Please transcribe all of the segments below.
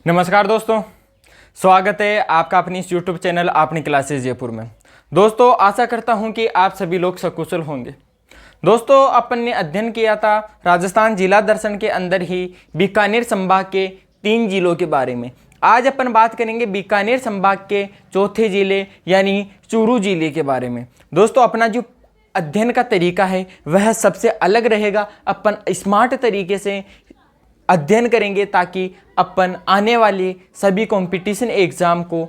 नमस्कार दोस्तों, स्वागत है आपका अपनी इस यूट्यूब चैनल अपनी क्लासेस जयपुर में। दोस्तों, आशा करता हूं कि आप सभी लोग सकुशल होंगे। दोस्तों, अपन ने अध्ययन किया था राजस्थान जिला दर्शन के अंदर ही बीकानेर संभाग के 3 जिलों के बारे में। आज अपन बात करेंगे बीकानेर संभाग के चौथे जिले यानी चूरू जिले के बारे में। दोस्तों, अपना जो अध्ययन का तरीका है वह सबसे अलग रहेगा। अपन स्मार्ट तरीके से अध्ययन करेंगे ताकि अपन आने वाले सभी कंपटीशन एग्ज़ाम को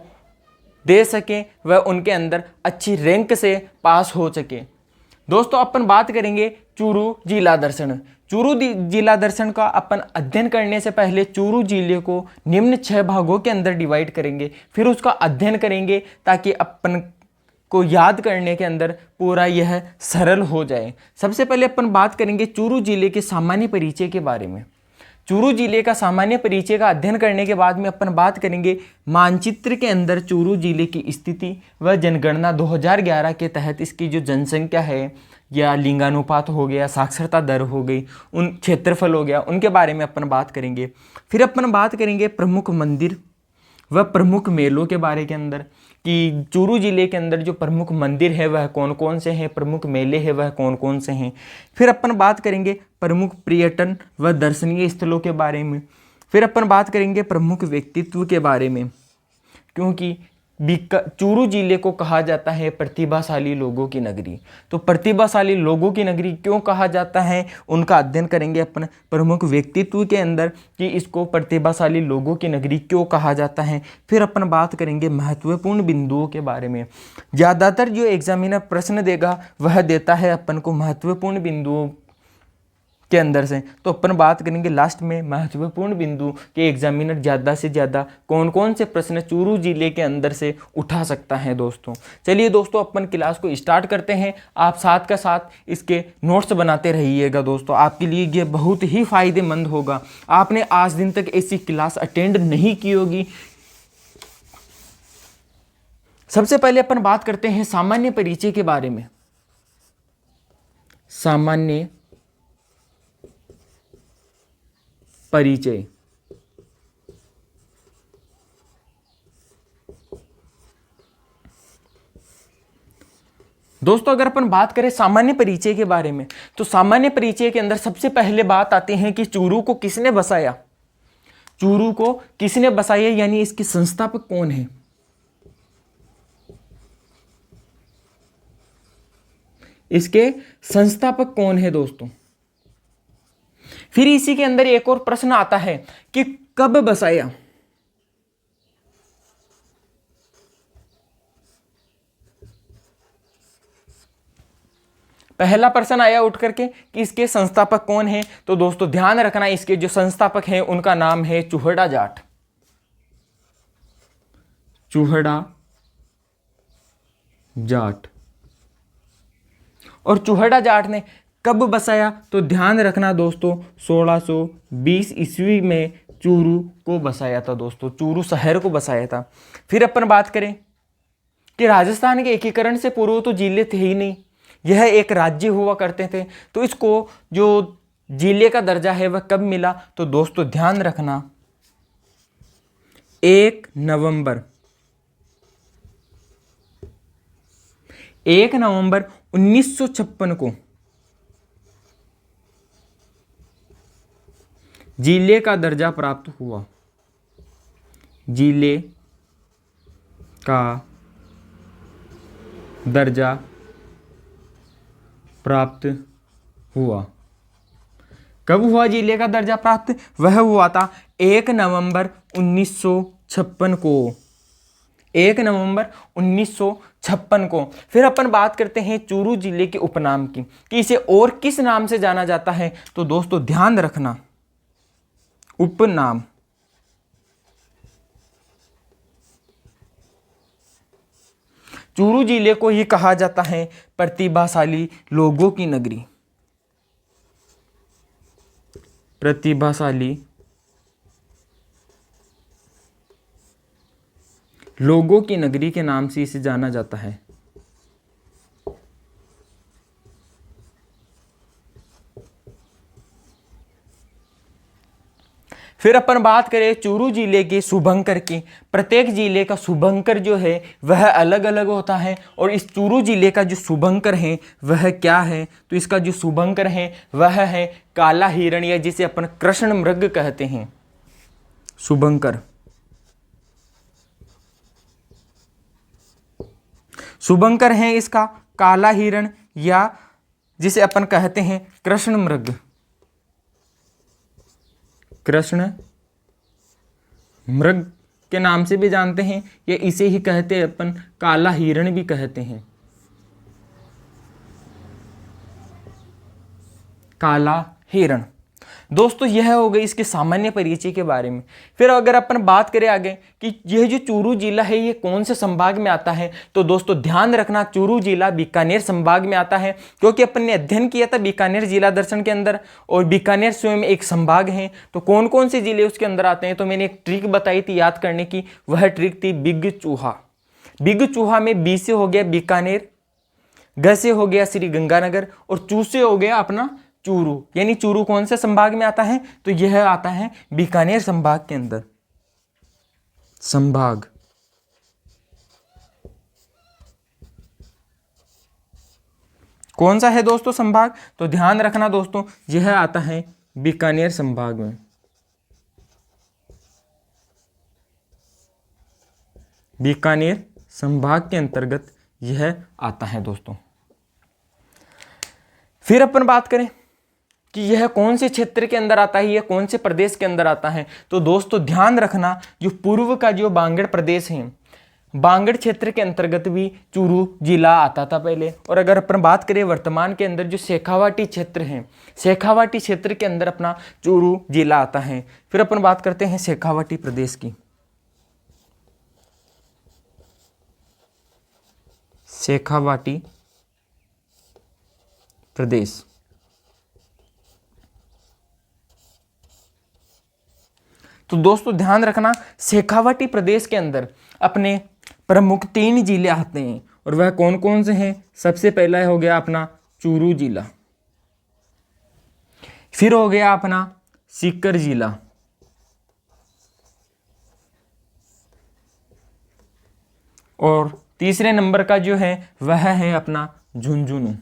दे सकें व उनके अंदर अच्छी रैंक से पास हो सके। दोस्तों, अपन बात करेंगे चूरू जिला दर्शन। चूरू जिला दर्शन का अपन अध्ययन करने से पहले चूरू जिले को निम्न 6 भागों के अंदर डिवाइड करेंगे, फिर उसका अध्ययन करेंगे ताकि अपन को याद करने के अंदर पूरा यह सरल हो जाए। सबसे पहले अपन बात करेंगे चूरू जिले के सामान्य परिचय के बारे में। चूरू जिले का सामान्य परिचय का अध्ययन करने के बाद में अपन बात करेंगे मानचित्र के अंदर चूरू जिले की स्थिति व जनगणना 2011 के तहत इसकी जो जनसंख्या है या लिंगानुपात हो गया, साक्षरता दर हो गई, उन क्षेत्रफल हो गया, उनके बारे में अपन बात करेंगे। फिर अपन बात करेंगे प्रमुख मंदिर व प्रमुख मेलों के बारे के अंदर कि चूरू जिले के अंदर जो प्रमुख मंदिर है वह कौन कौन से हैं, प्रमुख मेले हैं वह कौन कौन से हैं। फिर अपन बात करेंगे प्रमुख पर्यटन व दर्शनीय स्थलों के बारे में। फिर अपन बात करेंगे प्रमुख व्यक्तित्व के बारे में, क्योंकि चूरू जिले को कहा जाता है प्रतिभाशाली लोगों की नगरी। तो प्रतिभाशाली लोगों की नगरी क्यों कहा जाता है उनका अध्ययन करेंगे अपन। प्रमुख व्यक्तित्व के अंदर कि इसको प्रतिभाशाली लोगों की नगरी क्यों कहा जाता है। फिर अपन बात करेंगे महत्वपूर्ण बिंदुओं के बारे में। ज़्यादातर जो एग्जामिनर प्रश्न देगा वह देता है अपन को महत्वपूर्ण बिंदुओं के अंदर से। तो अपन बात करेंगे लास्ट में महत्वपूर्ण बिंदु के एग्जामिनर ज़्यादा से ज़्यादा कौन कौन से प्रश्न चूरू जिले के अंदर से उठा सकता है। दोस्तों, चलिए दोस्तों, अपन क्लास को स्टार्ट करते हैं। आप साथ का साथ इसके नोट्स बनाते रहिएगा। दोस्तों, आपके लिए ये बहुत ही फायदेमंद होगा। आपने आज दिन तक ऐसी क्लास अटेंड नहीं की होगी। सबसे पहले अपन बात करते हैं सामान्य परिचय के बारे में। सामान्य परिचय। दोस्तों, अगर अपन बात करें सामान्य परिचय के बारे में तो सामान्य परिचय के अंदर सबसे पहले बात आती है कि चूरू को किसने बसाया। चूरू को किसने बसाया यानी इसके संस्थापक कौन है। इसके संस्थापक कौन है दोस्तों। फिर इसी के अंदर एक और प्रश्न आता है कि कब बसाया। पहला प्रश्न आया उठ करके कि इसके संस्थापक कौन है। तो दोस्तों, ध्यान रखना, इसके जो संस्थापक हैं उनका नाम है चूहड़ा जाट। चूहड़ा जाट। और चूहड़ा जाट ने कब बसाया तो ध्यान रखना दोस्तों, 1620 ईस्वी में चूरू को बसाया था। दोस्तों, चूरू शहर को बसाया था। फिर अपन बात करें कि राजस्थान के एकीकरण से पूर्व तो जिले थे ही नहीं, यह एक राज्य हुआ करते थे। तो इसको जो जिले का दर्जा है वह कब मिला तो दोस्तों ध्यान रखना, 1 नवंबर 1956 को जिले का दर्जा प्राप्त हुआ। जिले का दर्जा प्राप्त हुआ। कब हुआ जिले का दर्जा प्राप्त। वह हुआ था 1 नवंबर 1956 को। 1 नवंबर 1956 को। फिर अपन बात करते हैं चूरू जिले के उपनाम की कि इसे और किस नाम से जाना जाता है। तो दोस्तों ध्यान रखना, उपनाम। चूरू जिले को ही कहा जाता है प्रतिभाशाली लोगों की नगरी। प्रतिभाशाली लोगों की नगरी के नाम से इसे जाना जाता है। फिर अपन बात करें चूरू जिले के शुभंकर की। प्रत्येक जिले का शुभंकर जो है वह अलग अलग होता है, और इस चूरू जिले का जो शुभंकर है वह क्या है, तो इसका जो शुभंकर है वह है काला हिरण, या जिसे अपन कृष्ण मृग कहते हैं। शुभंकर, शुभंकर है इसका काला हिरण, या जिसे अपन कहते हैं कृष्ण मृग, कृष्ण मृग के नाम से भी जानते हैं, या इसे ही कहते हैं अपन काला हिरण भी कहते हैं, काला हिरण। दोस्तों यह हो गई इसके सामान्य परिचय के बारे में। फिर अगर अपन बात करें आगे कि यह जो चूरू जिला है ये कौन से संभाग में आता है, तो दोस्तों ध्यान रखना चूरू जिला बीकानेर संभाग में आता है, क्योंकि अपन ने अध्ययन किया था बीकानेर जिला दर्शन के अंदर, और बीकानेर स्वयं एक संभाग है। तो कौन कौन से जिले उसके अंदर आते हैं, तो मैंने एक ट्रिक बताई थी याद करने की, वह ट्रिक थी बिग चूहा। बिग चूहा में बी से हो गया बीकानेर, ग से हो गया श्री गंगानगर, और चू से हो गया अपना चूरू। यानी चूरू कौन से संभाग में आता है, तो यह आता है बीकानेर संभाग के अंदर। संभाग, कौन सा है दोस्तों संभाग, तो ध्यान रखना दोस्तों यह आता है बीकानेर संभाग में। बीकानेर संभाग के अंतर्गत यह आता है दोस्तों। फिर अपन बात करें कि यह कौन से क्षेत्र के अंदर आता है, यह कौन से प्रदेश के अंदर आता है, तो दोस्तों ध्यान रखना जो पूर्व का जो बांगड़ प्रदेश है, बांगड़ क्षेत्र के अंतर्गत भी चूरू जिला आता था पहले। और अगर अपन बात करें वर्तमान के अंदर जो शेखावाटी क्षेत्र है, शेखावाटी क्षेत्र के अंदर अपना चूरू जिला आता है। फिर अपन बात करते हैं शेखावाटी प्रदेश की। शेखावाटी प्रदेश, तो दोस्तों ध्यान रखना शेखावाटी प्रदेश के अंदर अपने प्रमुख 3 जिले आते हैं, और वह कौन कौन से हैं। सबसे पहला हो गया अपना चूरू जिला, फिर हो गया अपना सीकर जिला, और तीसरे नंबर का जो है वह है अपना झुंझुनू।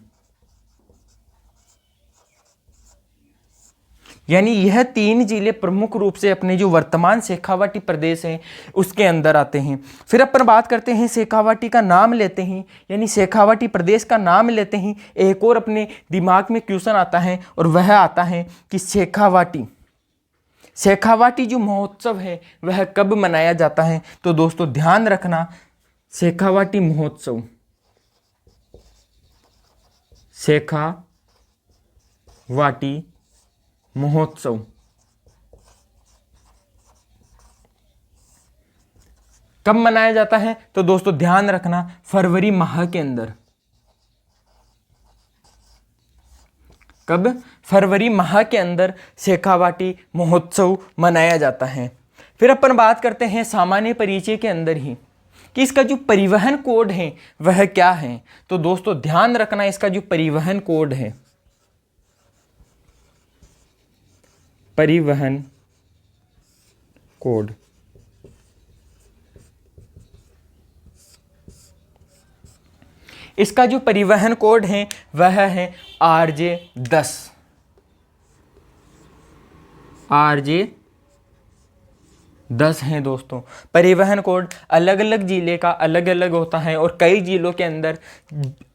यानी यह 3 जिले प्रमुख रूप से अपने जो वर्तमान शेखावाटी प्रदेश है उसके अंदर आते हैं। फिर अपन बात करते हैं शेखावाटी का नाम लेते हैं, यानी शेखावाटी प्रदेश का नाम लेते ही एक और अपने दिमाग में क्वेश्चन आता है, और वह आता है कि शेखावाटी जो महोत्सव है वह कब मनाया जाता है। तो दोस्तों ध्यान रखना शेखावाटी महोत्सव, शेखावाटी महोत्सव कब मनाया जाता है, तो दोस्तों ध्यान रखना फरवरी माह के अंदर। कब, फरवरी माह के अंदर शेखावाटी महोत्सव मनाया जाता है। फिर अपन बात करते हैं सामान्य परिचय के अंदर ही कि इसका जो परिवहन कोड है वह क्या है। तो दोस्तों ध्यान रखना इसका जो परिवहन कोड है, परिवहन कोड, इसका जो परिवहन कोड है वह है RJ10। RJ10 है दोस्तों। परिवहन कोड अलग अलग जिले का अलग अलग होता है, और कई जिलों के अंदर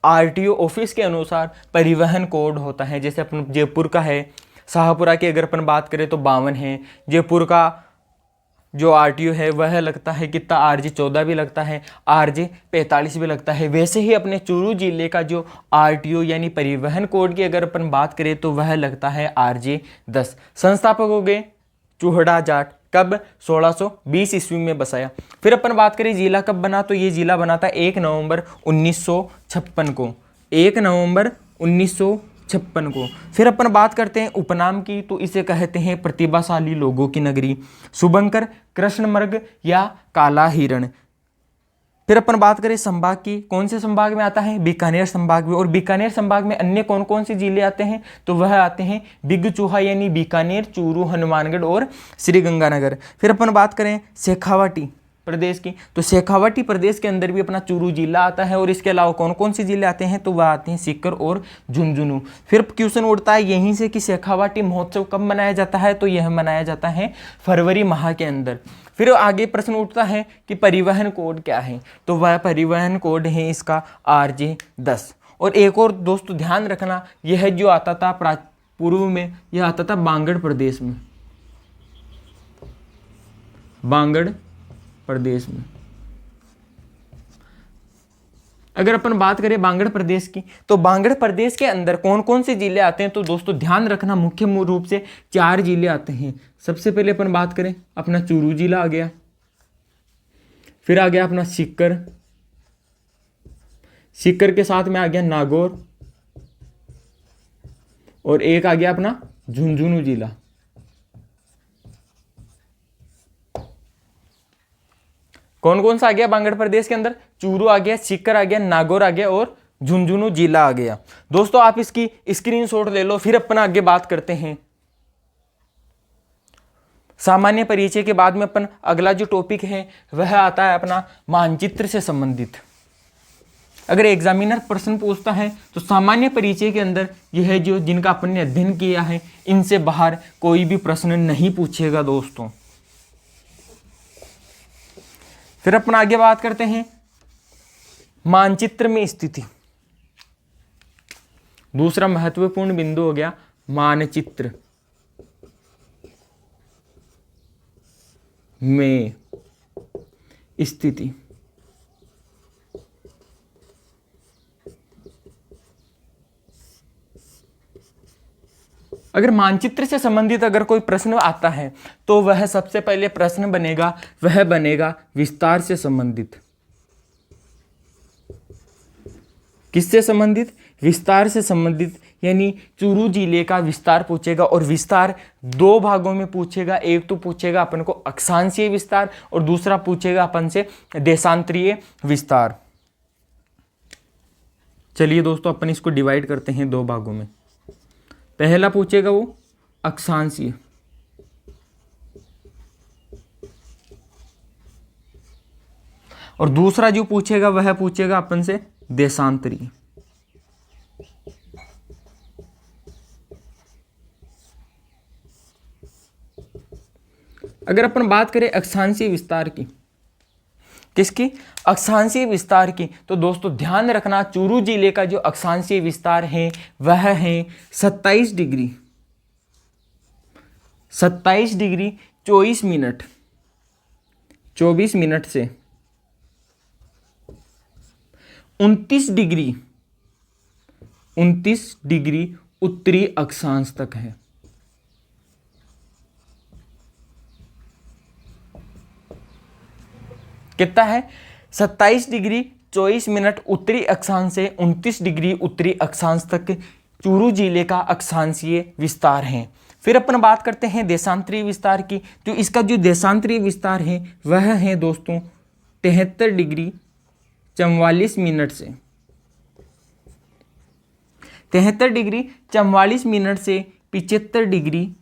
RTO ऑफिस के अनुसार परिवहन कोड होता है। जैसे अपन जयपुर का है, शाहपुरा की अगर अपन बात करें तो 52 है। जयपुर का जो RTO है वह लगता है कितना, RJ14 भी लगता है, RJ45 भी लगता है। वैसे ही अपने चूरू जिले का जो RTO यानी परिवहन कोड की अगर अपन बात करें तो वह लगता है RJ10। संस्थापक हो गए चूहड़ा जाट, कब 1620 ईस्वी में बसाया। फिर अपन बात करें जिला कब बना, तो ये जिला बना था 1 नवंबर 1956 को, 1 नवंबर 1956 को। फिर अपन बात करते हैं उपनाम की, तो इसे कहते हैं प्रतिभाशाली लोगों की नगरी। शुभंकर, कृष्णमृग या काला हिरण। फिर अपन बात करें संभाग की, कौन से संभाग में आता है? बीकानेर संभाग में। और बीकानेर संभाग में अन्य कौन कौन से जिले आते हैं? तो वह आते हैं बिगचूहा यानी बीकानेर, चूरू, हनुमानगढ़ और श्रीगंगानगर। फिर अपन बात करें शेखावाटी प्रदेश की, तो शेखावाटी प्रदेश के अंदर भी अपना चूरू जिला आता है। और इसके अलावा कौन कौन से जिले आते हैं? तो वह आते हैं सीकर और झुंझुनू। फिर क्वेश्चन उठता है यहीं से कि शेखावाटी महोत्सव कब मनाया जाता है? तो यह मनाया जाता है फरवरी माह के अंदर। फिर आगे प्रश्न उठता है कि परिवहन कोड क्या है? तो वह परिवहन कोड है इसका RJ10। और एक और दोस्तों ध्यान रखना, यह जो आता था पूर्व में, यह आता था बांगड़ प्रदेश में, बांगड़ प्रदेश में। अगर अपन बात करें बांगड़ प्रदेश की, तो बांगड़ प्रदेश के अंदर कौन कौन से जिले आते हैं? तो दोस्तों ध्यान रखना, मुख्य रूप से 4 जिले आते हैं। सबसे पहले अपन बात करें अपना चूरू जिला आ गया, फिर आ गया अपना सीकर, सीकर के साथ में आ गया नागौर, और एक आ गया अपना झुंझुनू जिला। कौन कौन सा आ गया बांगड़ प्रदेश के अंदर? चूरू आ गया, सीकर आ गया, नागौर आ गया और झुंझुनू जिला आ गया। दोस्तों आप इसकी स्क्रीनशॉट ले लो। फिर अपन आगे बात करते हैं सामान्य परिचय के बाद में अपन अगला जो टॉपिक है वह आता है अपना मानचित्र से संबंधित। अगर एग्जामिनर प्रश्न पूछता है तो सामान्य परिचय के अंदर यह जो जिनका अपन ने अध्ययन किया है इनसे बाहर कोई भी प्रश्न नहीं पूछेगा दोस्तों। फिर अपन आगे बात करते हैं मानचित्र में स्थिति। दूसरा महत्वपूर्ण बिंदु हो गया मानचित्र में स्थिति। अगर मानचित्र से संबंधित अगर कोई प्रश्न आता है तो वह सबसे पहले प्रश्न बनेगा, वह बनेगा विस्तार से संबंधित। किससे संबंधित? विस्तार से संबंधित, यानी चूरू जिले का विस्तार पूछेगा। और विस्तार 2 भागों में पूछेगा। एक तो पूछेगा अपन को अक्षांशीय विस्तार और दूसरा पूछेगा अपन से देशांतरीय विस्तार। चलिए दोस्तों अपन इसको डिवाइड करते हैं 2 भागों में। पहला पूछेगा वो अक्षांशीय, और दूसरा जो पूछेगा वह पूछेगा अपन से देशांतरीय। अगर अपन बात करें अक्षांशीय विस्तार की, किसकी? अक्षांशीय विस्तार की, तो दोस्तों ध्यान रखना चूरू जिले का जो अक्षांशीय विस्तार है वह है 27 डिग्री 24 मिनट से 29 डिग्री उत्तरी अक्षांश तक है। कितना है? 27 डिग्री 24 मिनट उत्तरी अक्षांश से 29 डिग्री उत्तरी अक्षांश तक चूरू जिले का अक्षांशीय विस्तार है। फिर अपन बात करते हैं देशांतरीय विस्तार की। तो इसका जो देशांतरीय विस्तार है वह है दोस्तों 73 डिग्री 44 मिनट से 73 डिग्री 44 मिनट से 75 डिग्री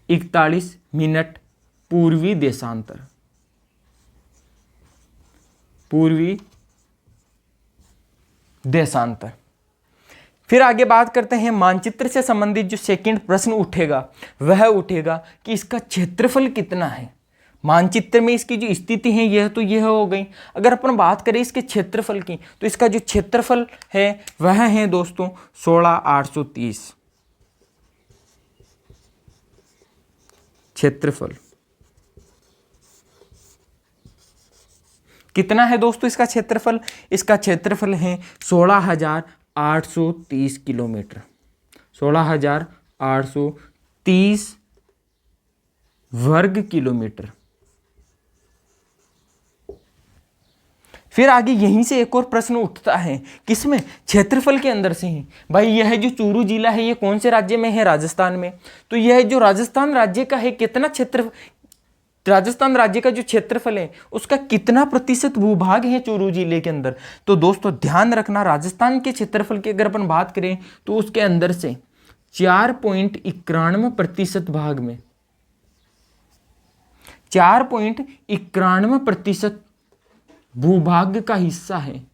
41 मिनट पूर्वी देशांतर, पूर्वी देशांतर। फिर आगे बात करते हैं मानचित्र से संबंधित जो सेकंड प्रश्न उठेगा वह उठेगा कि इसका क्षेत्रफल कितना है। मानचित्र में इसकी जो स्थिति है यह तो यह हो गई। अगर अपन बात करें इसके क्षेत्रफल की तो इसका जो क्षेत्रफल है वह है दोस्तों 16,830 क्षेत्रफल। कितना है दोस्तों इसका क्षेत्रफल? इसका क्षेत्रफल है 16,830 किलोमीटर, 16,830 वर्ग किलोमीटर। फिर आगे यहीं से एक और प्रश्न उठता है, किसमें? क्षेत्रफल के अंदर से ही। भाई यह जो चूरू जिला है ये कौन से राज्य में है? राजस्थान में। तो यह जो राजस्थान राज्य का है कितना राजस्थान राज्य का जो क्षेत्रफल है उसका कितना प्रतिशत भूभाग है चूरू जिले के अंदर। तो दोस्तों ध्यान रखना, राजस्थान के क्षेत्रफल की अगर अपन बात करें तो उसके अंदर से 4.91% भाग में 4.91% भूभाग का हिस्सा है।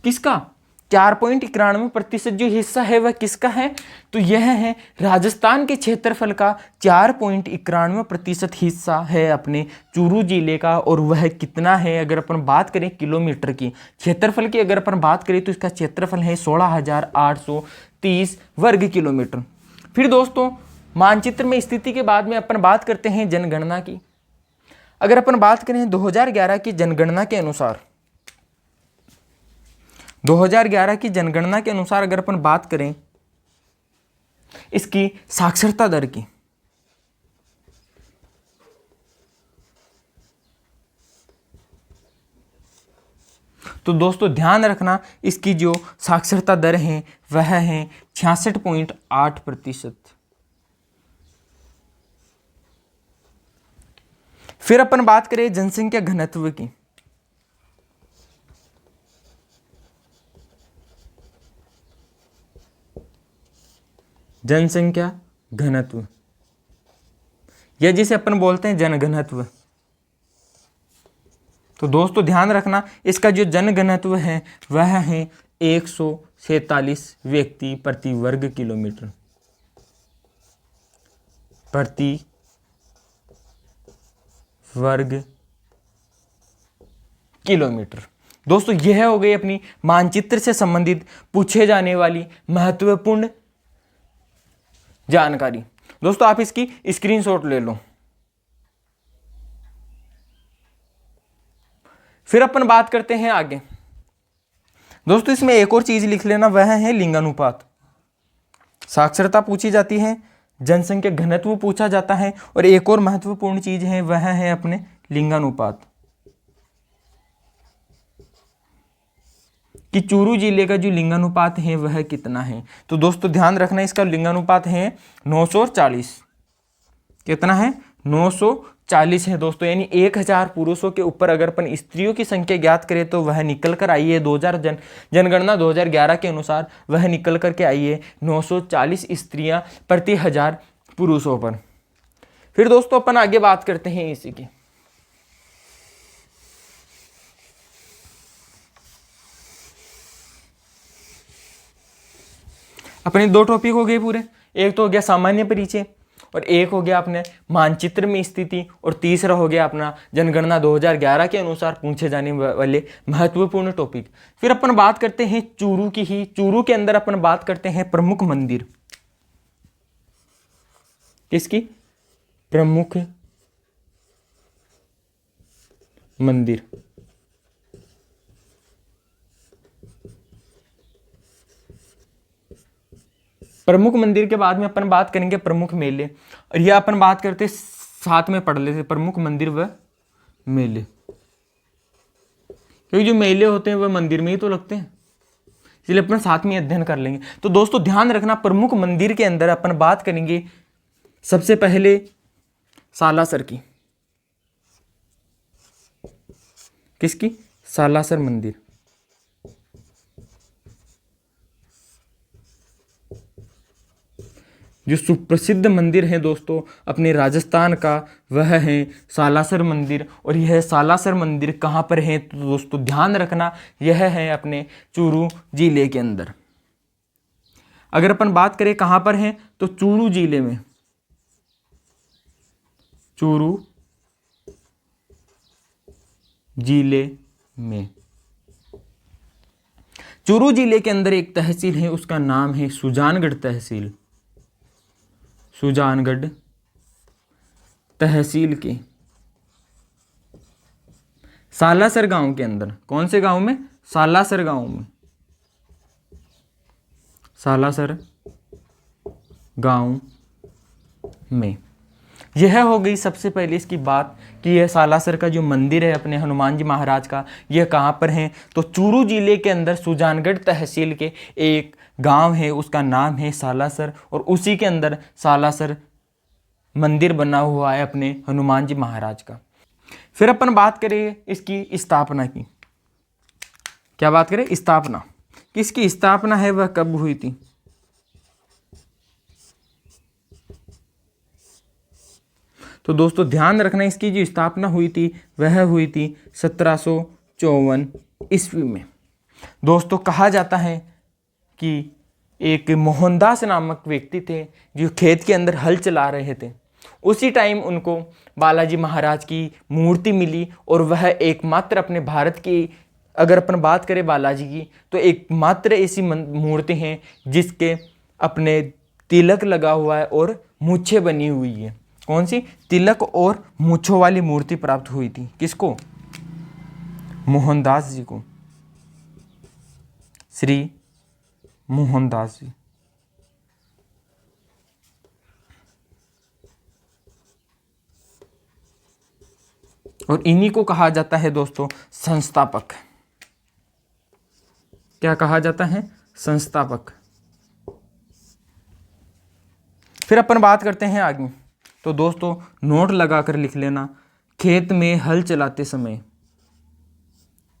किसका? 4.91% जो हिस्सा है वह किसका है? तो यह है राजस्थान के क्षेत्रफल का 4.91% हिस्सा है अपने चूरू जिले का। और वह कितना है अगर अपन बात करें किलोमीटर की, क्षेत्रफल की अगर अपन बात करें तो इसका क्षेत्रफल है 16,830 वर्ग किलोमीटर। फिर दोस्तों मानचित्र में स्थिति के बाद में अपन बात करते हैं जनगणना की। अगर अपन बात करें 2011 की जनगणना के अनुसार, 2011 की जनगणना के अनुसार अगर अपन बात करें इसकी साक्षरता दर की, तो दोस्तों ध्यान रखना इसकी जो साक्षरता दर है वह है 66.8%। फिर अपन बात करें जनसंख्या घनत्व की, जनसंख्या घनत्व या जिसे अपन बोलते हैं जनघनत्व। तो दोस्तों ध्यान रखना इसका जो जनघनत्व है वह है 147 व्यक्ति प्रति वर्ग किलोमीटर, प्रति वर्ग किलोमीटर। दोस्तों यह हो गई अपनी मानचित्र से संबंधित पूछे जाने वाली महत्वपूर्ण जानकारी। दोस्तों आप इसकी स्क्रीनशॉट ले लो। फिर अपन बात करते हैं आगे। दोस्तों इसमें एक और चीज लिख लेना, वह है लिंगानुपात। साक्षरता पूछी जाती है, जनसंख्या घनत्व पूछा जाता है और एक और महत्वपूर्ण चीज है वह है अपने लिंगानुपात, कि चूरू जिले का जो लिंगानुपात है वह कितना है। तो दोस्तों ध्यान रखना इसका लिंगानुपात है 940। कितना है? 940 है दोस्तों, यानी 1000 पुरुषों के ऊपर अगर अपन स्त्रियों की संख्या ज्ञात करें तो वह निकल कर आई है 2000 जनगणना 2011 के अनुसार वह निकल कर के आई है 940 स्त्रियां प्रति 1000 पुरुषों पर। फिर दोस्तों अपन आगे बात करते हैं इसी की। अपने दो टॉपिक हो गए पूरे, एक तो हो गया सामान्य परिचय और एक हो गया अपने मानचित्र में स्थिति और तीसरा हो गया अपना जनगणना 2011 के अनुसार पूछे जाने वाले महत्वपूर्ण टॉपिक। फिर अपन बात करते हैं चूरू की ही। चूरू के अंदर अपन बात करते हैं प्रमुख मंदिर। किसकी? प्रमुख मंदिर। प्रमुख मंदिर के बाद में अपन बात करेंगे प्रमुख मेले, और यह अपन बात करते साथ में पढ़ लेते प्रमुख मंदिर व मेले, क्योंकि जो मेले होते हैं वह मंदिर में ही तो लगते हैं, इसलिए अपन साथ में अध्ययन कर लेंगे। तो दोस्तों ध्यान रखना प्रमुख मंदिर के अंदर अपन बात करेंगे सबसे पहले सालासर की। किसकी? सालासर मंदिर। जो सुप्रसिद्ध मंदिर है दोस्तों अपने राजस्थान का वह है सालासर मंदिर। और यह सालासर मंदिर कहाँ पर है? तो दोस्तों ध्यान रखना यह है अपने चूरू जिले के अंदर। अगर अपन बात करें कहाँ पर है तो चूरू जिले में, चूरू जिले में। चूरू जिले के अंदर एक तहसील है, उसका नाम है सुजानगढ़ तहसील। सुजानगढ़ तहसील के सालासर गांव के अंदर। कौन से गांव में? सालासर गांव में। सालासर गांव में। यह हो गई सबसे पहले इसकी बात कि यह सालासर का जो मंदिर है अपने हनुमान जी महाराज का, यह कहाँ पर है? तो चूरू जिले के अंदर सुजानगढ़ तहसील के एक गांव है, उसका नाम है सालासर, और उसी के अंदर सालासर मंदिर बना हुआ है अपने हनुमान जी महाराज का। फिर अपन बात करें इसकी स्थापना की। क्या बात करें? स्थापना। किसकी स्थापना है वह कब हुई थी? तो दोस्तों ध्यान रखना, इसकी जो स्थापना हुई थी वह हुई थी 1754 ईस्वी में। दोस्तों कहा जाता है कि एक मोहनदास नामक व्यक्ति थे जो खेत के अंदर हल चला रहे थे। उसी टाइम उनको बालाजी महाराज की मूर्ति मिली, और वह एकमात्र अपने भारत की, अगर अपन बात करें बालाजी की, तो एकमात्र ऐसी मूर्ति हैं जिसके अपने तिलक लगा हुआ है और मूछें बनी हुई है। कौन सी? तिलक और मूछों वाली मूर्ति प्राप्त हुई थी। किसको? मोहनदास जी को, श्री मोहनदास जी। और इन्हीं को कहा जाता है दोस्तों संस्थापक। क्या कहा जाता है? संस्थापक। फिर अपन बात करते हैं आगे। तो दोस्तों नोट लगाकर लिख लेना, खेत में हल चलाते समय,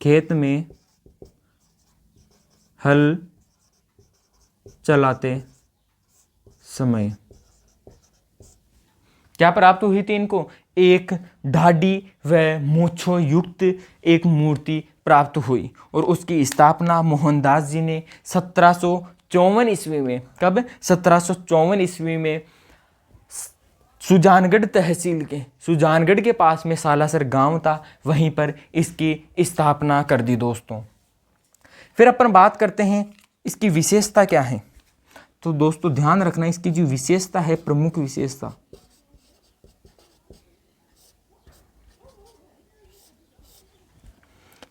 खेत में हल चलाते समय क्या प्राप्त हुई थी इनको? एक ढाडी व मूंछों युक्त एक मूर्ति प्राप्त हुई, और उसकी स्थापना मोहनदास जी ने 1754 ईस्वी में, कब? 1754 ईस्वी में सुजानगढ़ तहसील के, सुजानगढ़ के पास में सालासर गांव था, वहीं पर इसकी स्थापना कर दी दोस्तों। फिर अपन बात करते हैं इसकी विशेषता क्या है। तो दोस्तों ध्यान रखना, इसकी जो विशेषता है, प्रमुख विशेषता,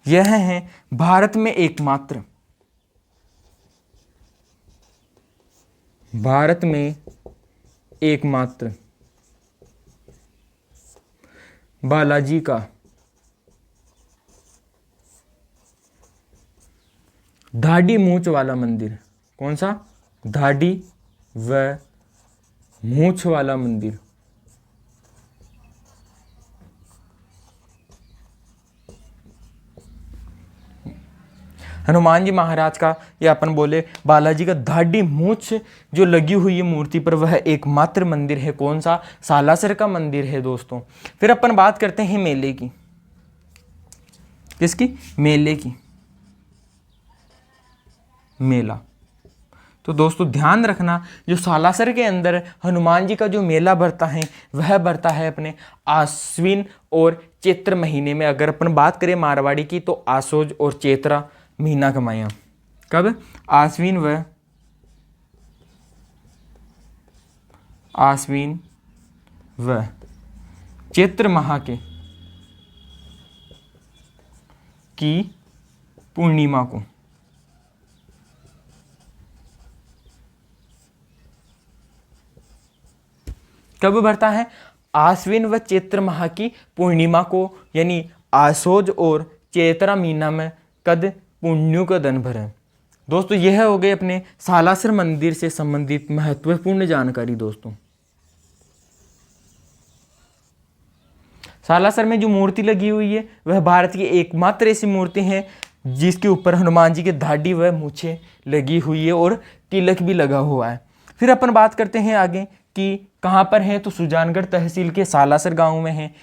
यह है भारत में एकमात्र, भारत में एकमात्र बालाजी का धाड़ी मूंछ वाला मंदिर। कौन सा? धाड़ी व मूंछ वाला मंदिर। हनुमान जी महाराज का, या अपन बोले बालाजी का धाड़ी मूंछ जो लगी हुई है मूर्ति पर, वह एकमात्र मंदिर है। कौन सा? सालासर का मंदिर है दोस्तों। फिर अपन बात करते हैं मेले की। किसकी? मेले की। मेला। तो दोस्तों ध्यान रखना, जो सालासर के अंदर हनुमान जी का जो मेला बढ़ता है वह बढ़ता है अपने आश्विन और चैत्र महीने में। अगर अपन बात करें मारवाड़ी की, तो आसोज और चैत्रा महीना कमाया। कब? आश्विन व चैत्र माह के की पूर्णिमा को। कब बढ़ता है? आश्विन व चैत्र माह की पूर्णिमा को, यानी आसोज और चैत्रा महीना में कद पुण्यों का दिन भर है। दोस्तों यह हो गए अपने सालासर मंदिर से संबंधित महत्वपूर्ण जानकारी। दोस्तों सालासर में जो मूर्ति लगी हुई है वह भारत की एकमात्र ऐसी मूर्ति है जिसके ऊपर हनुमान जी के धाड़ी व मूछें लगी हुई है और तिलक भी लगा हुआ है। फिर अपन बात करते हैं आगे कि कहाँ पर है, तो सुजानगढ़ तहसील के सालासर गांव में है।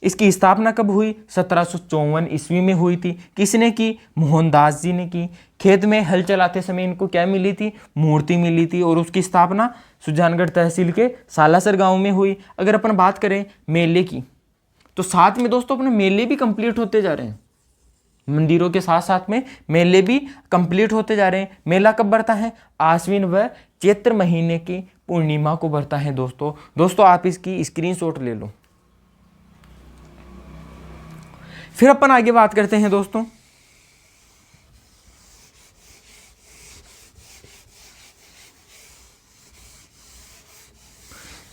इसकी स्थापना कब हुई? 1754 ईस्वी में हुई थी। किसने की? मोहनदास जी ने की। खेत में हल चलाते समय इनको क्या मिली थी? मूर्ति मिली थी, और उसकी स्थापना सुजानगढ़ तहसील के सालासर गांव में हुई। अगर अपन बात करें मेले की, तो साथ में दोस्तों अपने मेले भी कंप्लीट होते जा रहे हैं। मंदिरों के साथ साथ में मेले भी कंप्लीट होते जा रहे हैं। मेला कब बढ़ता है? आश्विन व चैत्र महीने की पूर्णिमा को बढ़ता है दोस्तों आप इसकी स्क्रीनशॉट ले लो। फिर अपन आगे बात करते हैं दोस्तों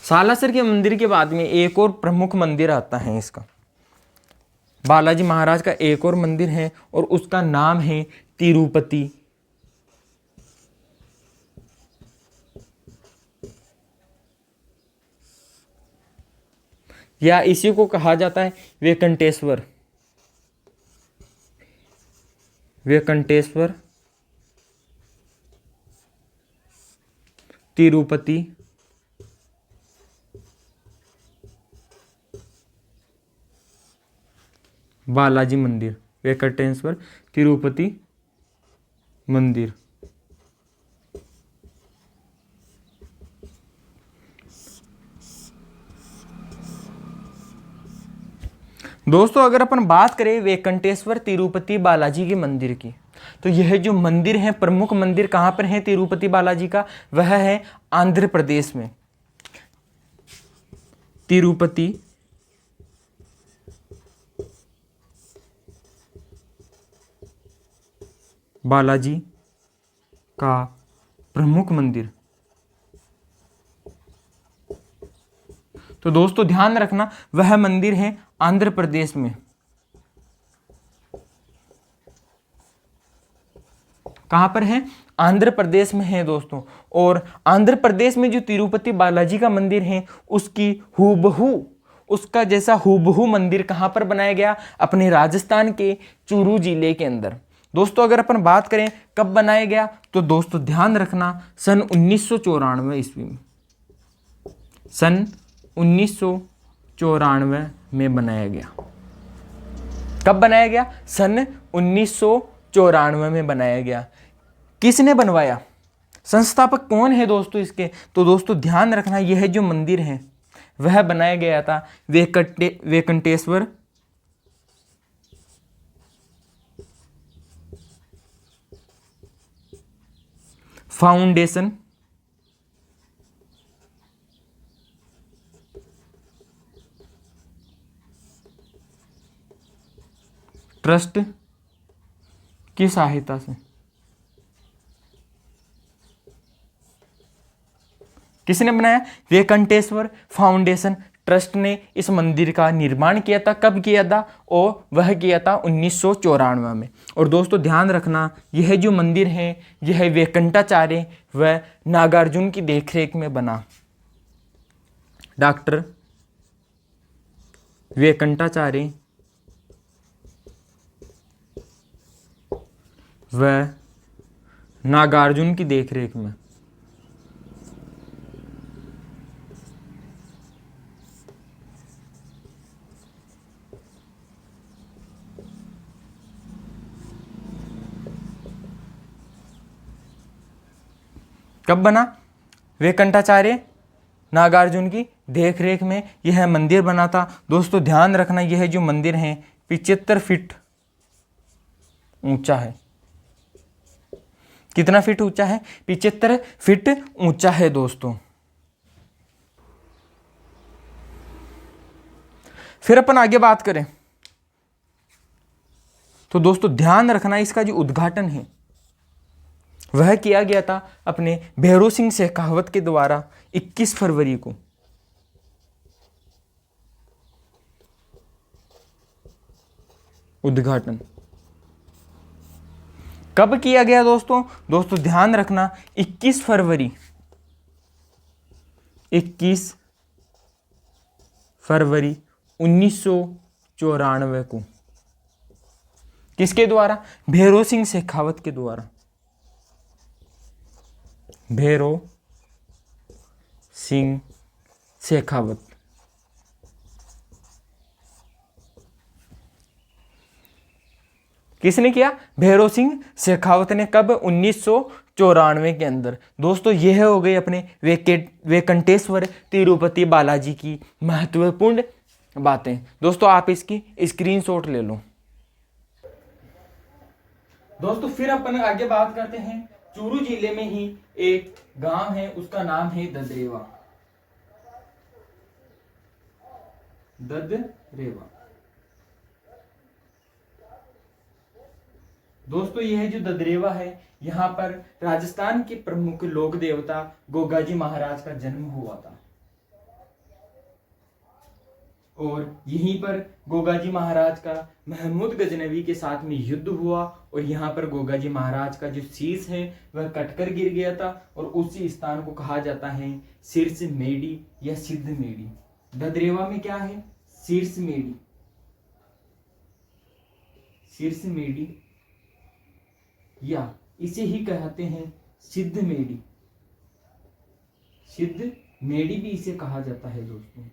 सालासर के मंदिर के बाद में एक और प्रमुख मंदिर आता है इसका। बालाजी महाराज का एक और मंदिर है और उसका नाम है तिरुपति। या इसी को कहा जाता है वेंकटेश्वर, वेंकटेश्वर तिरुपति बालाजी मंदिर, वेंकटेश्वर तिरुपति मंदिर। दोस्तों अगर अपन बात करें वेंकटेश्वर तिरुपति बालाजी के मंदिर की, तो यह जो मंदिर है, प्रमुख मंदिर कहाँ पर है तिरुपति बालाजी का, वह है आंध्र प्रदेश में। तिरुपति बालाजी का प्रमुख मंदिर। तो दोस्तों ध्यान रखना, वह मंदिर है आंध्र प्रदेश में। कहां पर है? आंध्र प्रदेश में है दोस्तों। और आंध्र प्रदेश में जो तिरुपति बालाजी का मंदिर है, उसकी हूबहू, उसका जैसा हूबहू मंदिर कहां पर बनाया गया? अपने राजस्थान के चूरू जिले के अंदर। दोस्तों अगर अपन बात करें कब बनाया गया, तो दोस्तों ध्यान रखना सन 1994 ईस्वी में, सन 1994 में बनाया गया। कब बनाया गया? सन 1994 में बनाया गया। किसने बनवाया? संस्थापक कौन है दोस्तों इसके? तो दोस्तों ध्यान रखना, यह जो मंदिर है वह बनाया गया था वेंकटेश्वर फाउंडेशन ट्रस्ट की सहायता से। किसने बनाया? वेंकटेश्वर फाउंडेशन ट्रस्ट ने इस मंदिर का निर्माण किया था। कब किया था? और वह किया था 1994 में। और दोस्तों ध्यान रखना, यह जो मंदिर है यह वेंकटाचार्य व नागार्जुन की देखरेख में बना। डॉक्टर वेंकटाचार्य व नागार्जुन की देखरेख में। कब बना? वेंकटाचार्य नागार्जुन की देखरेख में यह मंदिर बना था। दोस्तों ध्यान रखना, यह जो मंदिर है 75 फीट ऊंचा है। कितना फीट ऊंचा है? 75 फीट ऊंचा है दोस्तों। फिर अपन आगे बात करें तो दोस्तों ध्यान रखना, इसका जो उद्घाटन है वह किया गया था अपने भैरों सिंह शेखावत के द्वारा 21 फरवरी को। उद्घाटन कब किया गया दोस्तों? दोस्तों ध्यान रखना, 21 फरवरी 1994 को। किसके द्वारा? भैरों सिंह शेखावत के द्वारा। भैरों सिंह शेखावत। किसने किया? भैरों सिंह शेखावत ने। कब? 1994 के अंदर। दोस्तों यह हो गई अपने वेंकटेश्वर तिरुपति बालाजी की महत्वपूर्ण बातें। दोस्तों आप इसकी स्क्रीनशॉट ले लो। दोस्तों फिर अपन आगे बात करते हैं, चूरू जिले में ही एक गांव है, उसका नाम है ददरेवा। ददरेवा। दोस्तों यह जो ददरेवा है, यहाँ पर राजस्थान के प्रमुख लोक देवता गोगाजी महाराज का जन्म हुआ था। और यहीं पर गोगाजी महाराज का महमूद गजनवी के साथ में युद्ध हुआ और यहाँ पर गोगाजी महाराज का जो शीश है वह कटकर गिर गया था और उसी स्थान को कहा जाता है शीर्ष मेडी या सिद्ध मेडी। ददरेवा में क्या है? शीर्ष मेडी, शीर्ष मेडी या इसे ही कहते हैं सिद्ध मेडी। सिद्ध मेडी भी इसे कहा जाता है दोस्तों।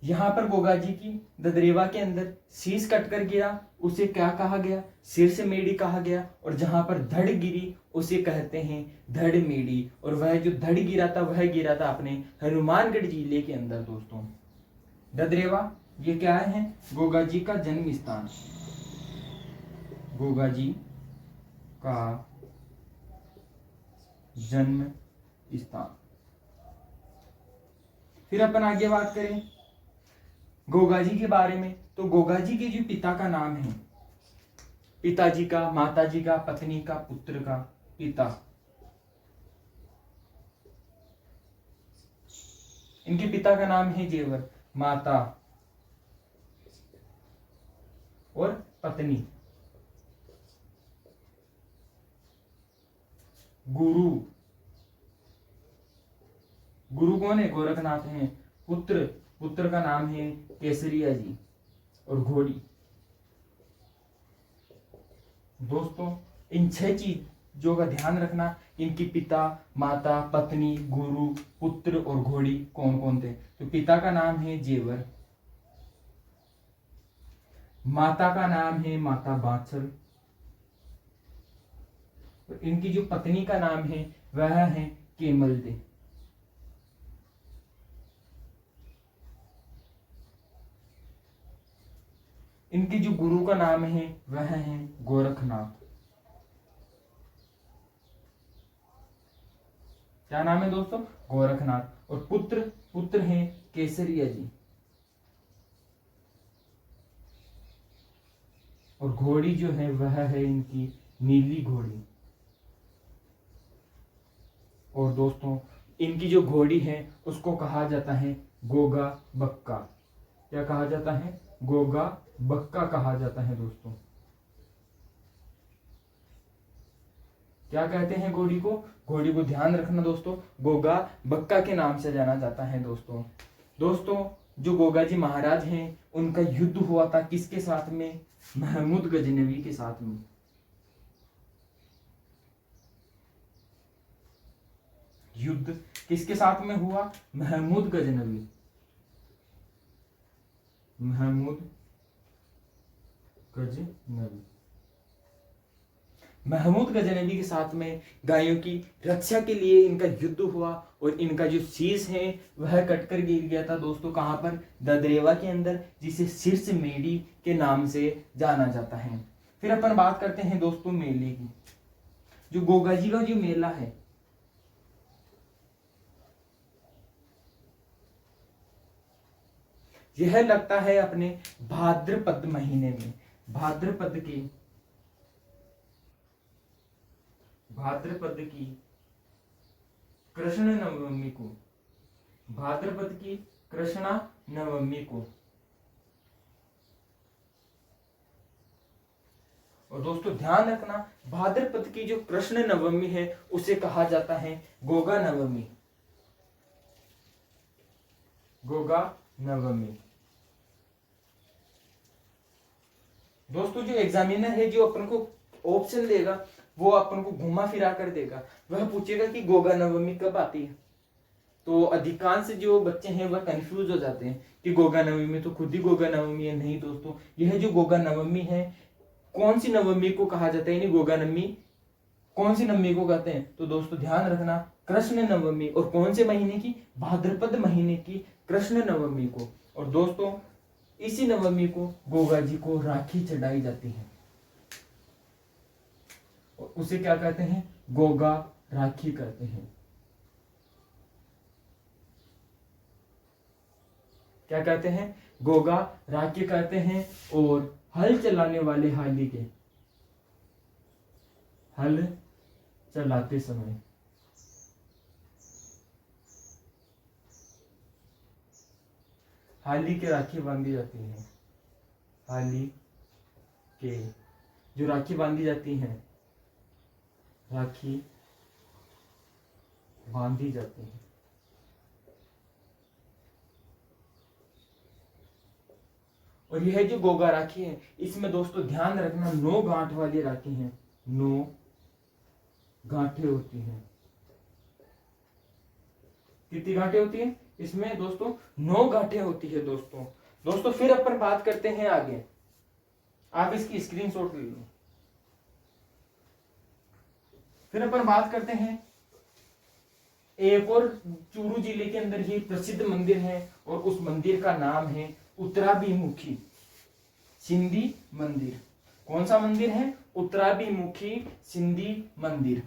यहां पर गोगाजी की ददरेवा के अंदर शीश कटकर गिरा, उसे क्या कहा गया? शीर्ष मेडी कहा गया। और जहां पर धड़ गिरी उसे कहते हैं धड़ मेडी। और वह जो धड़ गिरा था वह गिरा था अपने हनुमानगढ़ जिले के अंदर दोस्तों। ददरेवा ये क्या है? गोगाजी का जन्म स्थान, गोगाजी का जन्म स्थान। फिर अपन आगे बात करें गोगाजी के बारे में, तो गोगाजी के जो पिता का नाम है, पिताजी का, माताजी का, पत्नी का, पुत्र का, पिता, इनके पिता का नाम है जेवर, माता और पत्नी। गुरु, गुरु कौन है? गोरखनाथ हैं। पुत्र, पुत्र का नाम है केसरिया जी। और घोड़ी। दोस्तों इन 6 चीजों का ध्यान रखना, इनकी पिता, माता, पत्नी, गुरु, पुत्र और घोड़ी कौन कौन थे। तो पिता का नाम है जेवर, माता का नाम है माता बाछल, और इनकी जो पत्नी का नाम है वह है केमल दे। इनके जो गुरु का नाम है वह है गोरखनाथ। क्या नाम है दोस्तों? गोरखनाथ। और पुत्र, पुत्र हैं केसरिया जी। और घोड़ी जो है वह है इनकी नीली घोड़ी। और दोस्तों इनकी जो घोड़ी है उसको कहा जाता है गोगा बक्का। क्या कहा जाता है? गोगा बक्का कहा जाता है दोस्तों। क्या कहते हैं घोड़ी को? घोड़ी को ध्यान रखना दोस्तों, गोगा बक्का के नाम से जाना जाता है दोस्तों। दोस्तों जो गोगाजी महाराज हैं उनका युद्ध हुआ था किसके साथ में? महमूद गजनवी के साथ में। युद्ध किसके साथ में हुआ? महमूद गजनवी, महमूद गजनवी। महमूद गजनवी के साथ में गायों की रक्षा के लिए इनका युद्ध हुआ और इनका जो शीश है वह कटकर गिर गया था दोस्तों। कहां पर? ददरेवा के अंदर, जिसे शीर्ष मेडी के नाम से जाना जाता है। फिर अपन बात करते हैं दोस्तों मेले की। जो गोगाजी का जो मेला है यह लगता है अपने भाद्रपद महीने में। भाद्रपद की कृष्ण नवमी को, भाद्रपद की कृष्णा नवमी को। और दोस्तों ध्यान रखना, भाद्रपद की जो कृष्ण नवमी है उसे कहा जाता है गोगा नवमी, गोगा नवमी। दोस्तों जो एग्जामिनर है जो अपन को ऑप्शन देगा वो अपन को घुमा फिरा कर देगा, वह पूछेगा कि गोगा नवमी कब आती है। तो अधिकांश जो बच्चे हैं वह कंफ्यूज हो जाते हैं कि गोगा नवमी तो खुद ही गोगा नवमी है। नहीं दोस्तों, यह जो गोगा नवमी है कौन सी नवमी को कहा जाता है? यानी गोगा नवमी कौन सी नवमी को कहते हैं? तो दोस्तों ध्यान रखना, कृष्ण नवमी। और कौन से महीने की? भाद्रपद महीने की कृष्ण नवमी को। और दोस्तों इसी नवमी को गोगा जी को राखी चढ़ाई जाती है और उसे क्या कहते हैं? गोगा राखी कहते हैं। क्या कहते हैं? गोगा राखी कहते हैं। और हल चलाने वाले हाली के, हल चलाते समय हाली के राखी बांधी जाती है, हाली के जो राखी बांधी जाती है, राखी बांधी जाती है। और यह जो गोगा राखी है, इसमें दोस्तों ध्यान रखना 9 गांठ वाली राखी है, 9 गांठें होती हैं। कितनी गांठें होती हैं इसमें दोस्तों? 9 गांठें होती है दोस्तों। फिर अपन बात करते हैं आगे, आप इसकी स्क्रीनशॉट ले लो। फिर अपन बात करते हैं एक और चूरू जिले के अंदर ही प्रसिद्ध मंदिर है, और उस मंदिर का नाम है उत्तराभिमुखी सिंधी मंदिर। कौन सा मंदिर है? उत्तराभिमुखी सिंधी मंदिर।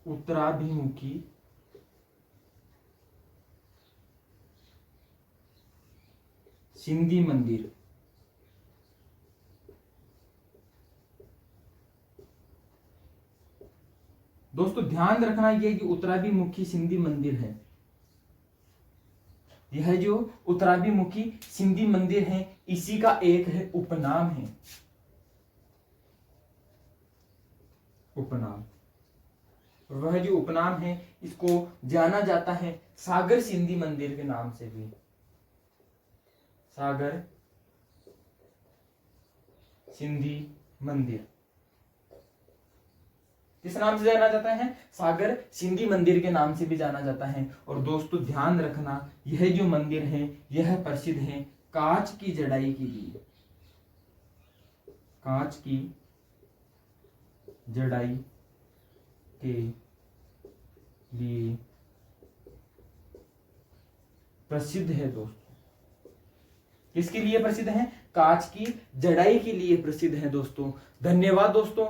उत्तराभिमुखी सिंधी मंदिर। दोस्तों ध्यान रखना यह कि उत्तराभिमुखी सिंधी मंदिर है, यह जो उत्तराभिमुखी सिंधी मंदिर है इसी का एक है उपनाम है, उपनाम। और वह जो उपनाम है इसको जाना जाता है सागर सिंधी मंदिर के नाम से भी, सागर सिंधी मंदिर। किस नाम से जाना जाता है? सागर सिंधी मंदिर के नाम से भी जाना जाता है। और दोस्तों ध्यान रखना यह जो मंदिर है यह प्रसिद्ध है कांच की जड़ाई के लिए, कांच की जड़ाई के लिए प्रसिद्ध है दोस्तों। किसके लिए प्रसिद्ध है? कांच की जड़ाई के लिए प्रसिद्ध है दोस्तों। धन्यवाद दोस्तों।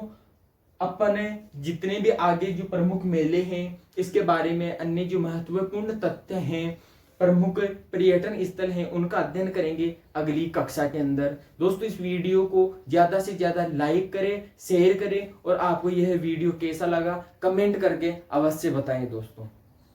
अपने जितने भी आगे जो प्रमुख मेले हैं इसके बारे में, अन्य जो महत्वपूर्ण तथ्य हैं, प्रमुख पर्यटन स्थल हैं, उनका अध्ययन करेंगे अगली कक्षा के अंदर। दोस्तों इस वीडियो को ज़्यादा से ज़्यादा लाइक करें, शेयर करें, और आपको यह वीडियो कैसा लगा कमेंट करके अवश्य बताएं दोस्तों।